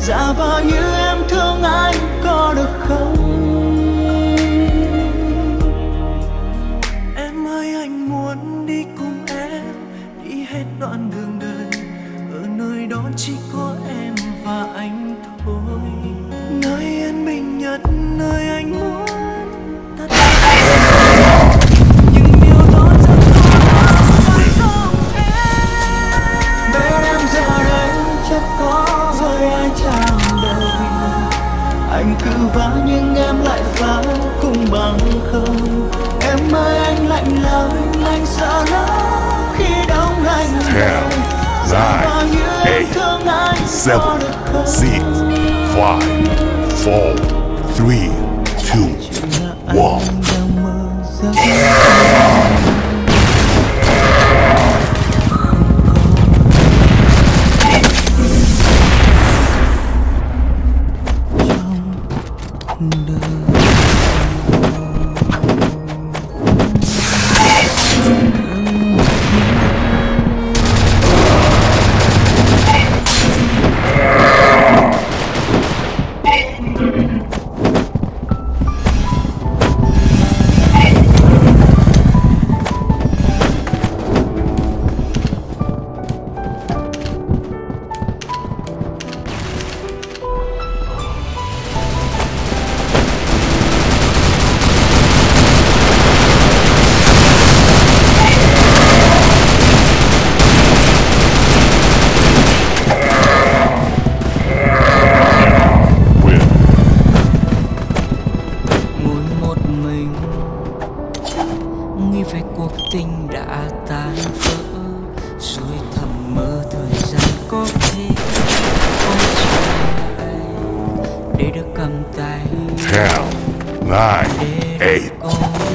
Giả vờ như em thương anh có được không? Em ơi anh muốn đi cùng em, đi hết đoạn đường đời. Ở nơi đó chỉ có em và anh thôi. Nơi yên bình nhất, nơi anh muốn tất cả. Nhưng điều đó chẳng có phải không em? Bên em giờ đây chắc có hơi ai chạm đời. Anh cứ vã nhưng em lại phá cùng bằng không. Em ơi anh lạnh lời, anh sợ lắm khi đóng anh. 10, 9, 8, 7, 6, 5, 4, 3, 2, 1.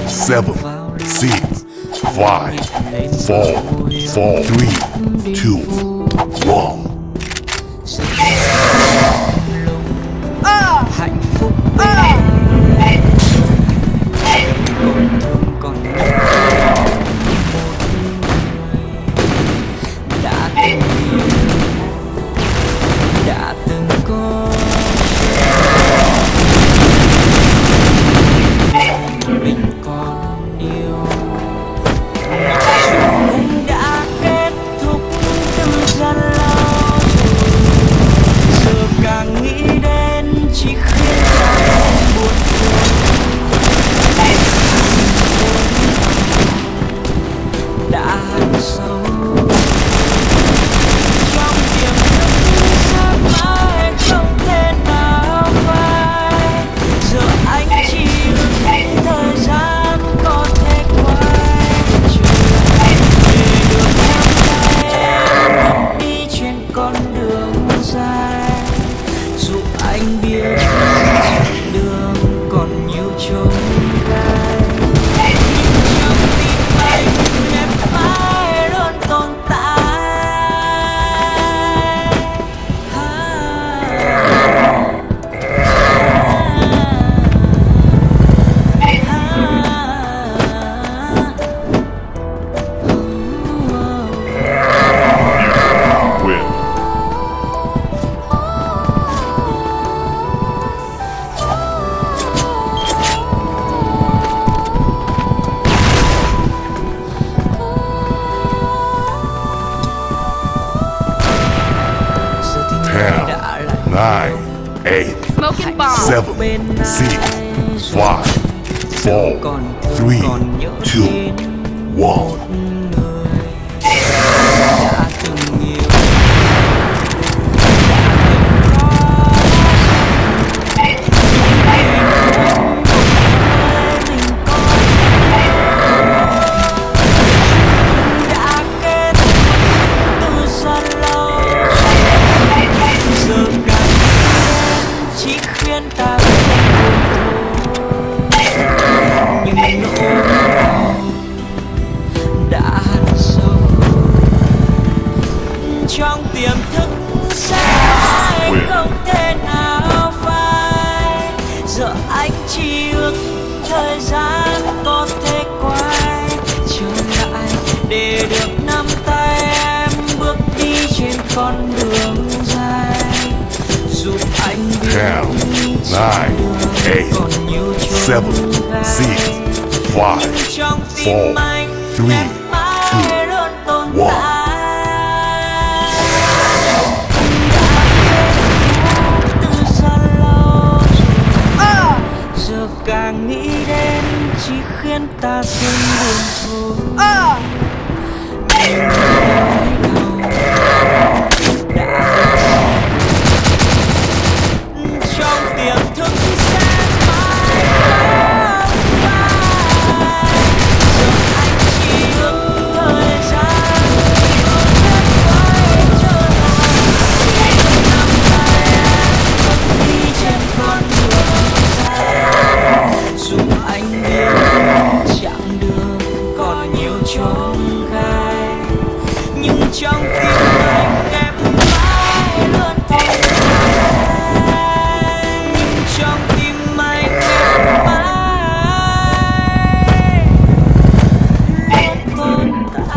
Seven, six, five, four, three, two, one. Hạnh phúc còn đã từng có mình còn yêu, chuyện cũng đã kết thúc từ rất lâu rồi. Giờ càng nghĩ đến chỉ khiến ta buồn đã hằn sâu trong tiềm thức, sắp mãi không thể nào phai. Giờ anh chỉ ước thời gian có thể quay trở để được nắm tay em đi trên con đường dài. Dù anh biết đường còn nhiều chông gai, nhưng trong tim anh em mãi luôn tồn tại. Win. 10, 9, 8, Smoking bomb. 7, 6, 5, 4, 3, 2, 1. Đã từng yêu, đã kết từ rất lâu. Giờ càng chỉ khiến ta nhưng nỗi đau đã hằn sâu trong tiềm thức, sẽ mãi không thể nào phai. Giờ anh chỉ ước thời gian có thể quay trở lại để được nắm tay em bước đi trên con đường dài. Dù 10, 9, 8, 7, 6, 5, 4, 3, 2, 1. Càng nghĩ đến chỉ khiến ta thêm buồn thôi. Trong tiềm thức sẽ mãi không phai. Giờ anh chỉ ước thời gian quay trở lại. Nắm tay em bước đi trên con đường dài. Dù anh biết chặng đường còn nhiều chông gai, nhưng trong tim anh em mãi luôn tồn tại. Nhưng trong tim anh em mãi luôn tồn tại.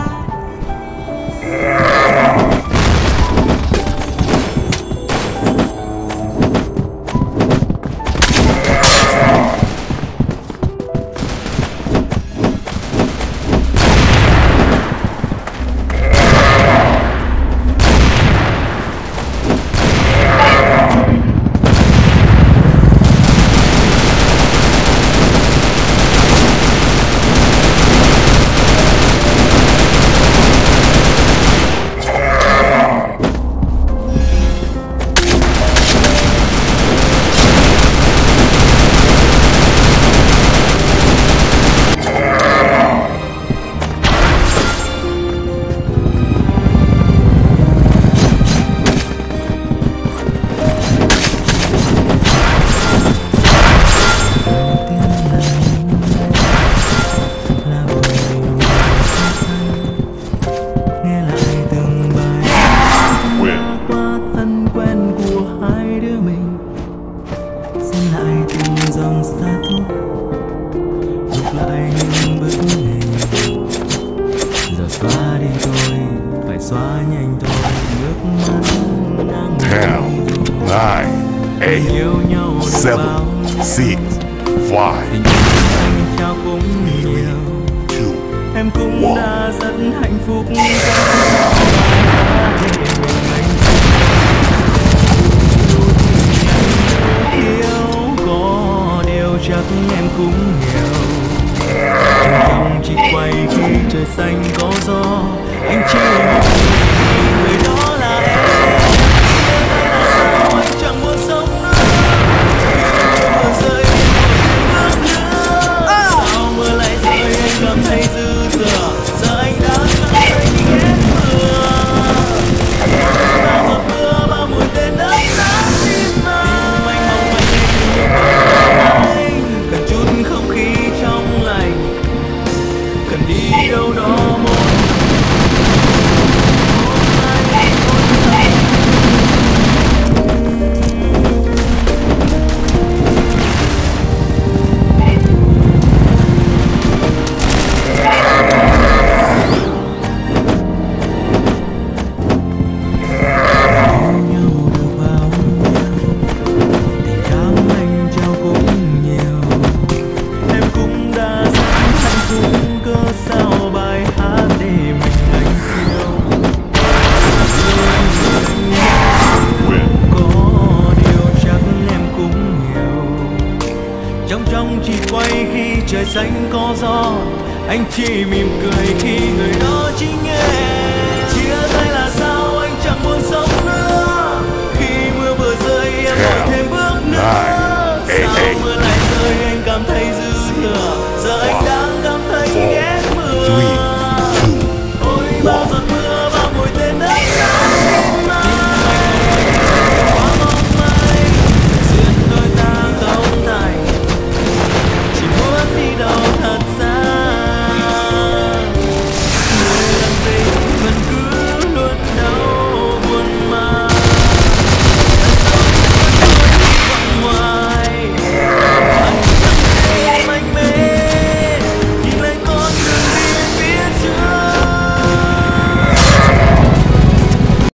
Xóa đi thôi, phải xóa nhanh thôi nước mắt ngang 10, 9, 8, 7, 6, 5, tình anh trao cũng nhiều, 2, em cũng 1. đã rất hạnh phúc. Có điều chắc em cũng hiểu, trong chỉ quay khi trời xanh có gió, anh chỉ người đó là em. Sao anh chẳng muốn sống nữa, mưa rơi một bước nữa. Sao mưa lại rơi anh cảm thấy dư thừa, giờ anh đã chẳng thấy ghét mưa. Bao giọt mưa bao mùi tên đất nát tim anh mong manh anh cần chút không khí trong lành, cần đi đâu đó một chỉ quay khi trời xanh có gió, anh chỉ mỉm cười khi người đó chính em.